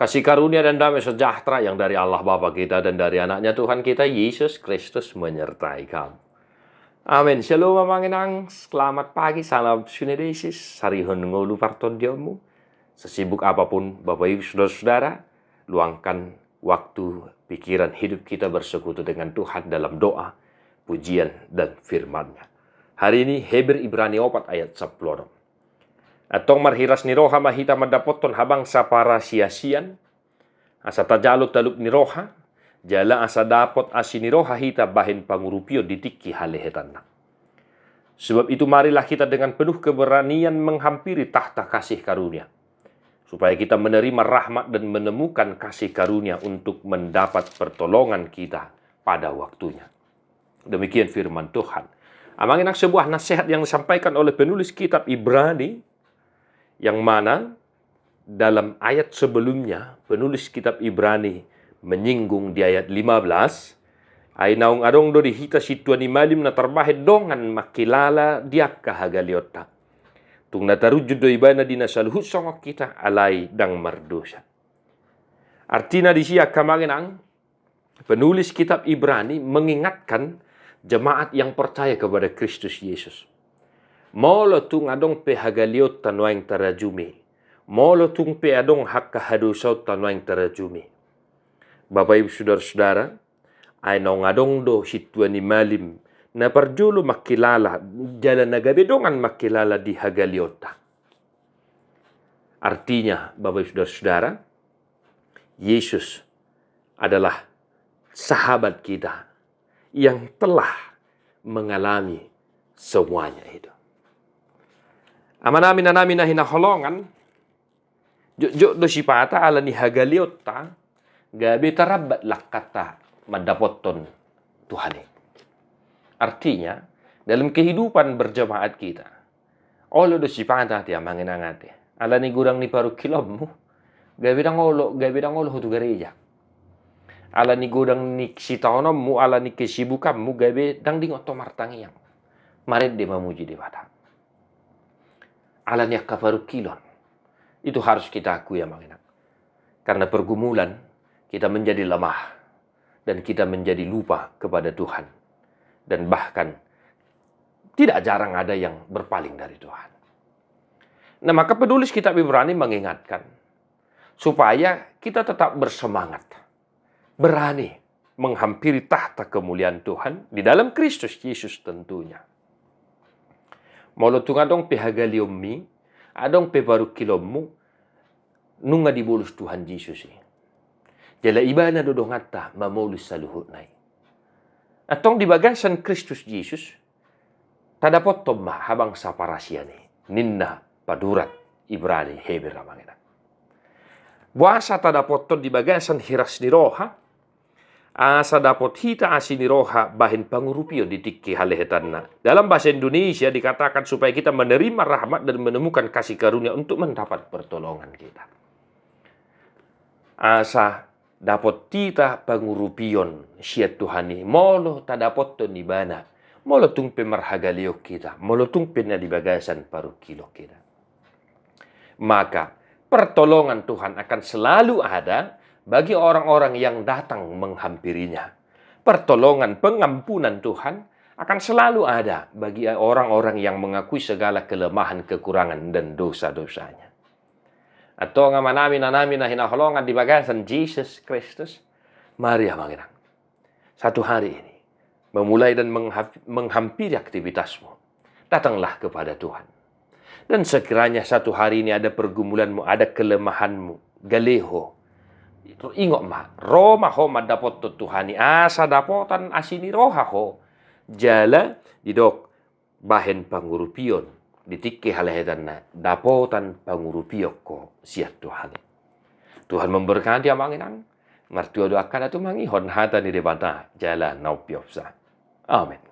Kasih karunia dan damai sejahtera yang dari Allah Bapa kita dan dari anaknya Tuhan kita, Yesus Kristus menyertai kamu. Amin. Shalom manginang. Selamat pagi. Salam sunedesis. Sarihon ngolu parton diomu. Sesibuk apapun Bapak Ibu Saudara-saudara, luangkan waktu pikiran hidup kita bersekutu dengan Tuhan dalam doa, pujian, dan firman-Nya. Hari ini Heber Ibrani 4 ayat 10. Atong marhiras ni roha mahita madapoton habang sa parasiasian, asa tajalot talup ni roha, jala asa dapot asi ni roha hita bahin pangurupio ditiki halehetan na. Sebab itu marilah kita dengan penuh keberanian menghampiri tahta kasih karunia, supaya kita menerima rahmat dan menemukan kasih karunia untuk mendapat pertolongan kita pada waktunya. Demikian firman Tuhan. Amangin sebuah nasihat yang disampaikan oleh penulis kitab Ibrani, yang mana dalam ayat sebelumnya penulis kitab Ibrani menyinggung di ayat 15, ay naung adong do dihita situan imalim na tarbahid dongan makilala diak kahagaliota. Tung natarujud do ibana di nasaluhut songok kita alay dang mardosa. Artinya di siya kamanginang penulis kitab Ibrani mengingatkan jemaat yang percaya kepada Kristus Yesus. Molo tung adong pe hagaliot tanwaing tarajumi. Molo tung pe adong hak kahadusaut tanwaing tarajumi. Bapak Ibu Saudara-saudara, ay naung adong do situan imalim na parjulo makilala, jalan nagabidongan makilala di hagaliota. Artinya, Bapak Ibu Saudara-saudara, Yesus adalah sahabat kita yang telah mengalami semuanya itu. Amanamin na namin na hinaholongan, jo do sipata ala ni hagaliota, gabi tarabat lakata madapoton Tuhan. Artinya, dalam kehidupan berjemaat kita, olo do sipata ti amanginangate, ala ni gurang ni paru kilommu, gabi dang olo hutu gereja. Ala ni gudang ni sitaonommu, ala ni kesibukanmu, gabi dang ding otomartangiyang. Maret de mamuji de bada. Ala ni kaparu kilon. Itu harus kita akui ya manginak. Karena pergumulan, kita menjadi lemah. Dan kita menjadi lupa kepada Tuhan. Dan bahkan, tidak jarang ada yang berpaling dari Tuhan. Nah, maka penulis kitab Ibrani mengingatkan, supaya kita tetap bersemangat. Berani menghampiri tahta kemuliaan Tuhan di dalam Kristus Yesus tentunya. Molotung adong pehagaliommi, adong pebaru kilommu, nunga dibulus Tuhan Yesus. Jala ibana dodongata mamulus saluhut nai. Atong di bagasan Kristus Yesus, tadapot tomma habang sa parasiani, ninna padurat Ibrani Heber ramangina. Buasa tadapot ton di bagasan hiras ni roha, asa dapot hita asini roha bahin pangurupio ditiki halehetanna. Dalam bahasa Indonesia dikatakan supaya kita menerima rahmat dan menemukan kasih karunia untuk mendapat pertolongan kita. Asa dapot tita pangurupion siat Tuhani molo tadapot to nibana. Molo tung pemarhagalio kita, molo tung penadibagasan paru kilo kita. Maka pertolongan Tuhan akan selalu ada bagi orang-orang yang datang menghampirinya. Pertolongan pengampunan Tuhan akan selalu ada bagi orang-orang yang mengakui segala kelemahan, kekurangan, dan dosa-dosanya. Atau ngamanami na hinaholongan di bagasan Jesus Kristus, mari manginang. Satu hari ini, memulai dan menghampiri aktivitasmu, datanglah kepada Tuhan. Dan sekiranya satu hari ini ada pergumulanmu, ada kelemahanmu, galeho, ingok ma, Roma ho madapot to Tuhani, asa dapotan asini roha ho, jala didok bahen pangurupion, ditiki halehetan na, dapotan pangurupio ko siat Tuhan. Tuhan memberkati amanginang, martuo doakan atu mangihon hata ni debata, jala naupiopsa. Amin.